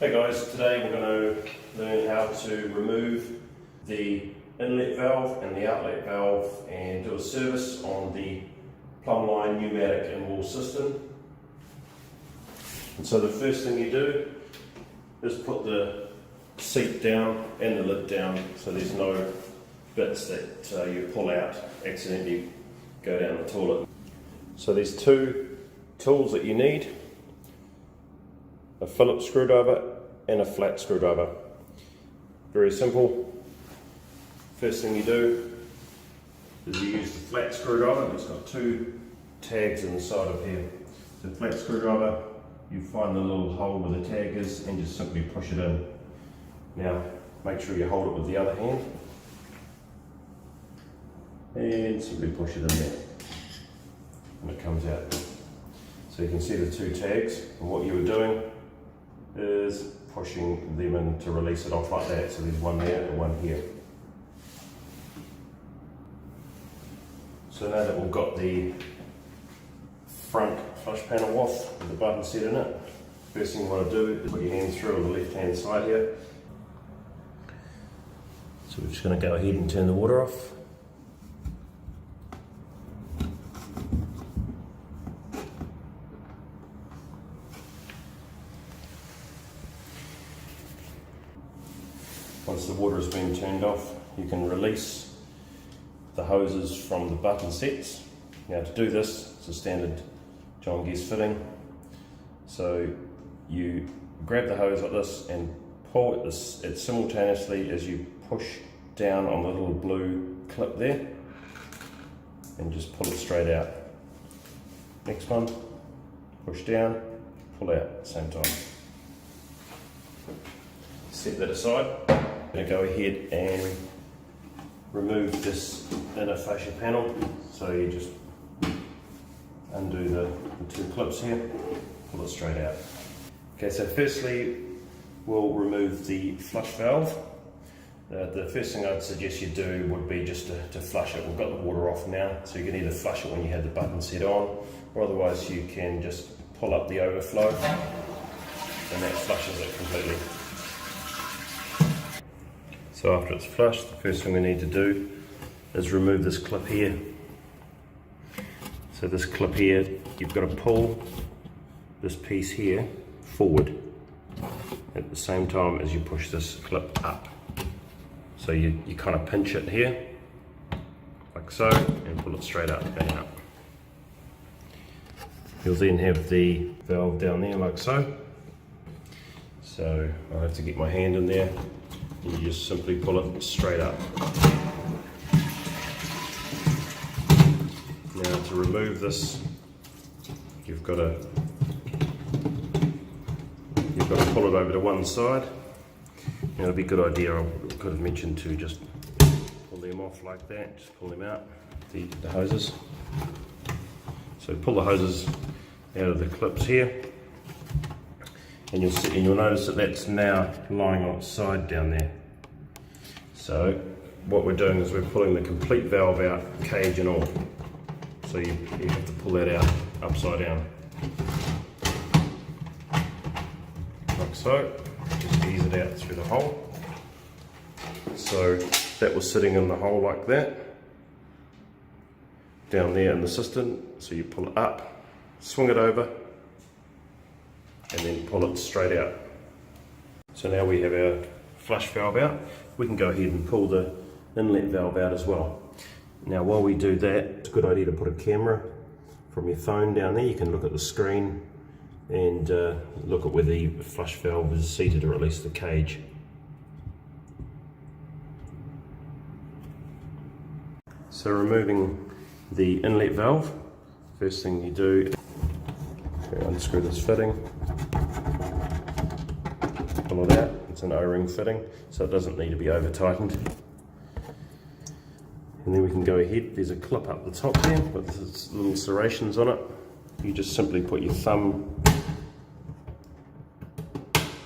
Hey guys, today we're going to learn how to remove the inlet valve and the outlet valve and do a service on the Plumbline Pneumatic in-wall cistern. And so the first thing you do is put the seat down and the lid down so there's no bits that you pull out, accidentally go down the toilet. So there's two tools that you need: a Phillips screwdriver and a flat screwdriver. Very simple. First thing you do is you use the flat screwdriver. It's got two tags in the side of here. The flat screwdriver, you find the little hole where the tag is and just simply push it in. Now make sure you hold it with the other hand and simply push it in there and it comes out. So you can see the two tags, and what you were doing is pushing them in to release it off like that. So there's one there and one here. So now that we've got the front flush panel off with the button set in it, first thing you want to do is put your hand through on the left hand side here. So we're just going to go ahead and turn the water off. Once the water has been turned off, you can release the hoses from the button sets. Now to do this, it's a standard John Guest fitting. So you grab the hose like this and pull it simultaneously as you push down on the little blue clip there, and just pull it straight out. Next one, push down, pull out at the same time. Set that aside. I'm going to go ahead and remove this inner fascia panel. So you just undo the two clips here, pull it straight out. Okay, so firstly we'll remove the flush valve. The first thing I'd suggest you do would be just to flush it. We've got the water off now, so you can either flush it when you have the button set on, or otherwise you can just pull up the overflow and that flushes it completely. So after it's flushed, the first thing we need to do is remove this clip here. So this clip here, you've got to pull this piece here forward at the same time as you push this clip up. So you kind of pinch it here, like so, and pull it straight up and out. You'll then have the valve down there like so. So I have to get my hand in there. You just simply pull it straight up. Now to remove this, you've got to pull it over to one side. Now it'd be a good idea, I could have mentioned, to just pull them off like that, just pull them out, the hoses. So pull the hoses out of the clips here, and you'll notice that that's now lying on its side down there. So what we're doing is we're pulling the complete valve out, cage and all. So you have to pull that out upside down. Like so, just ease it out through the hole. So that was sitting in the hole like that, down there in the cistern. So you pull it up, swing it over, and then pull it straight out. So now we have our flush valve out. We can go ahead and pull the inlet valve out as well. Now while we do that, it's a good idea to put a camera from your phone down there. You can look at the screen and look at where the flush valve is seated to release the cage. So removing the inlet valve, first thing you do, unscrew this fitting, pull it out. It's an O-ring fitting, so it doesn't need to be over tightened. And then we can go ahead, there's a clip up the top there with this little serrations on it. You just simply put your thumb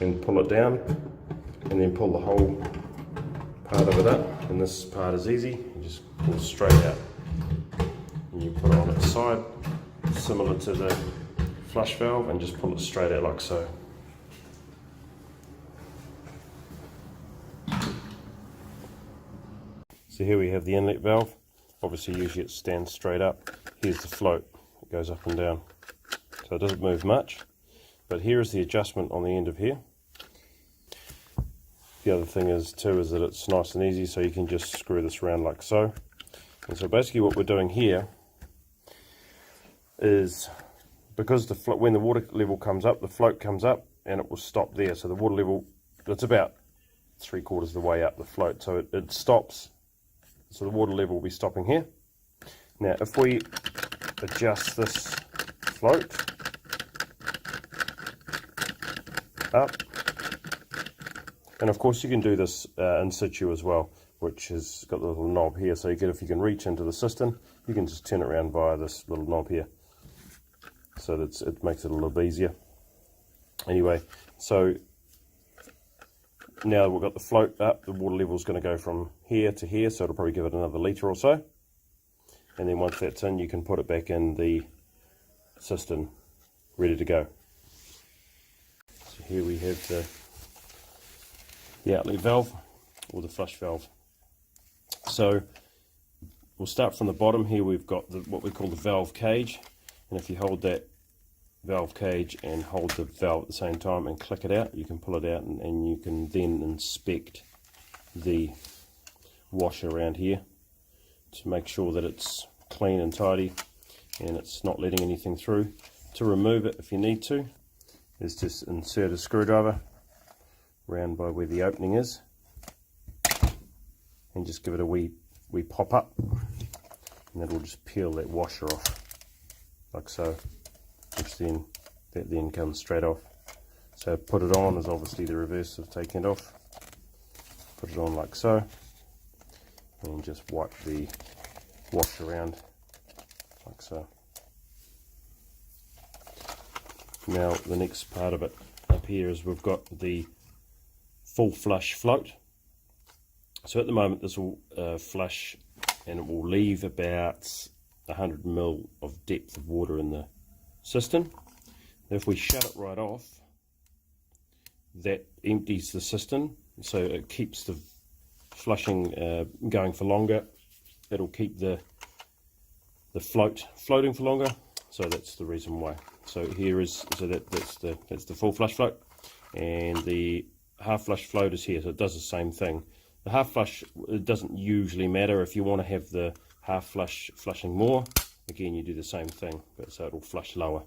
and pull it down, and then pull the whole part of it up. And this part is easy, you just pull straight out. And you put it on its side, similar to the flush valve, and just pull it straight out like so. So here we have the inlet valve. Obviously usually it stands straight up. Here's the float, it goes up and down. So it doesn't move much, but here is the adjustment on the end of here. The other thing is too is that it's nice and easy, so you can just screw this around like so. And so basically what we're doing here is, because when the water level comes up, the float comes up and it will stop there. So the water level, it's about 3/4 of the way up the float, so it stops. So the water level will be stopping here. Now if we adjust this float up, and of course you can do this in situ as well, which has got the little knob here, so if you can reach into the cistern, you can just turn it around via this little knob here, so that it makes it a little bit easier. Anyway, so now we've got the float up, the water level is going to go from here to here, so it'll probably give it another litre or so. And then once that's in, you can put it back in the cistern, ready to go. So here we have the outlet valve, or the flush valve. So we'll start from the bottom. Here we've got what we call the valve cage, and if you hold that valve cage and hold the valve at the same time and click it out, you can pull it out, and you can then inspect the washer around here to make sure that it's clean and tidy and it's not letting anything through. To remove it, if you need to, is just insert a screwdriver round by where the opening is and just give it a wee pop up, and that will just peel that washer off like so, which then comes straight off. So put it on is obviously the reverse of taking it off. Put it on like so, and just wipe the wash around like so. Now the next part of it up here is we've got the full flush float. So at the moment this will flush, and it will leave about 100 ml of depth of water in the cistern. If we shut it right off, that empties the cistern, so it keeps the flushing going for longer. It'll keep the float floating for longer, so that's the reason why. So here is, that's the full flush float, and the half flush float is here, so it does the same thing. The half flush, it doesn't usually matter. If you want to have the half flush flushing more, again you do the same thing, but so it'll flush lower.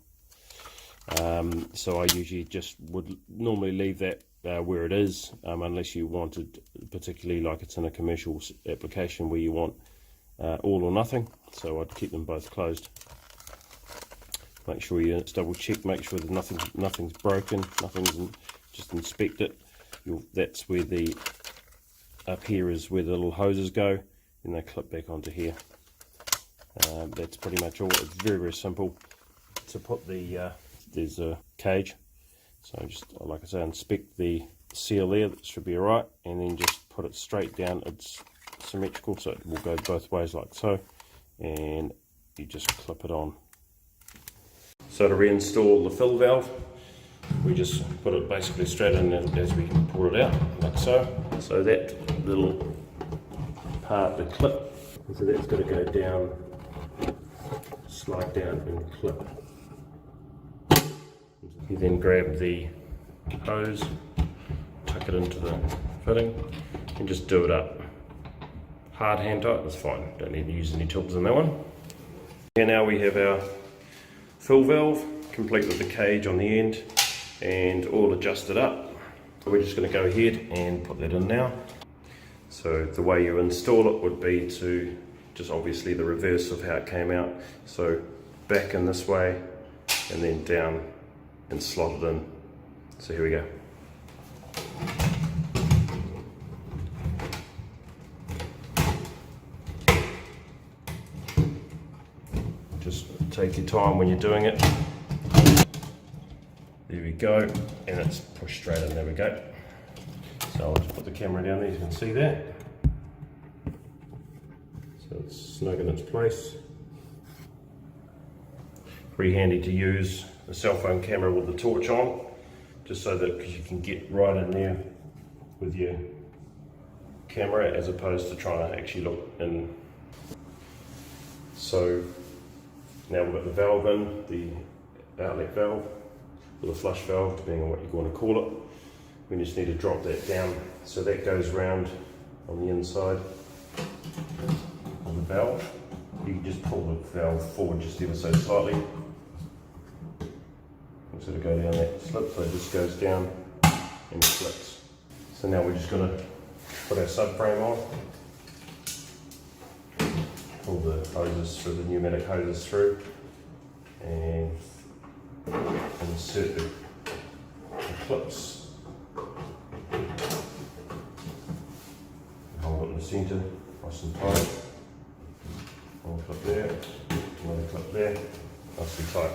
So I usually just would normally leave that where it is, unless you wanted, particularly like it's in a commercial application where you want all or nothing, so I'd keep them both closed. Make sure you double check, make sure that nothing's broken, just inspect it. That's where the, up here is where the little hoses go, and they clip back onto here. That's pretty much all. It's very, very simple to put the, there's a cage, so just, like I say, inspect the seal there, that should be alright, and then just put it straight down. It's symmetrical, so it will go both ways like so, and you just clip it on. So to reinstall the fill valve, we just put it basically straight in as we pull it out, like so. So that little part, the clip, so that's got to go down, slide down and clip. You then grab the hose, tuck it into the fitting, and just do it up. Hard hand tight, that's fine, don't need to use any tools in that one. Here now we have our fill valve, complete with the cage on the end and all adjusted up. We're just going to go ahead and put that in now. So the way you install it would be to just obviously the reverse of how it came out. So back in this way and then down and slot it in. So here we go. Just take your time when you're doing it. There we go, and it's pushed straight in, there we go. So I'll just put the camera down there, you can see that. So it's snug in its place. Pretty handy to use a cell phone camera with the torch on, just so that, because you can get right in there with your camera as opposed to trying to actually look in. So now we've got the valve in, the outlet valve, or the flush valve, depending on what you want to call it. We just need to drop that down so that goes round on the inside of the valve. You can just pull the valve forward just ever so slightly. And sort of go down that slip so it just goes down and flips. So now we're just going to put our subframe on. Pull the hoses through, the pneumatic hoses through, and insert the clips. Hold it in the centre, nice and tight. One clip there, another clip there, nice and tight.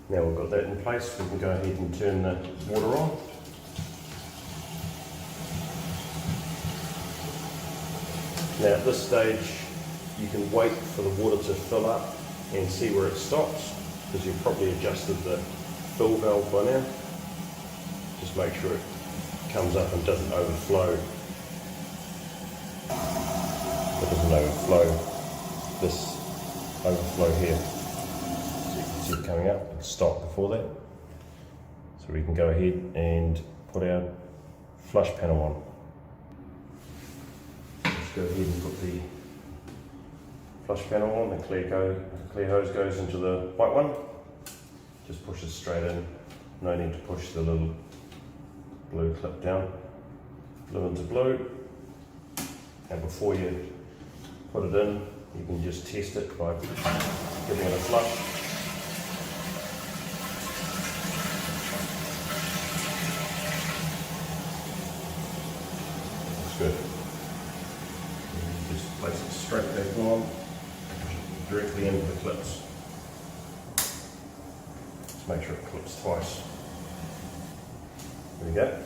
Now we've got that in place, we can go ahead and turn the water on. Now at this stage you can wait for the water to fill up and see where it stops, because you've probably adjusted the fill valve by now. Just make sure it comes up and doesn't overflow. It doesn't overflow, this overflow here. So you can see it coming up, it stopped before that. So we can go ahead and put our flush panel on. Go ahead and put the flush panel on, the clear hose goes into the white one, just push it straight in, no need to push the little blue clip down, blue into blue, and before you put it in, you can just test it by giving it a flush. That's good. Just place it straight back on, directly into the clips. Just make sure it clips twice. There we go.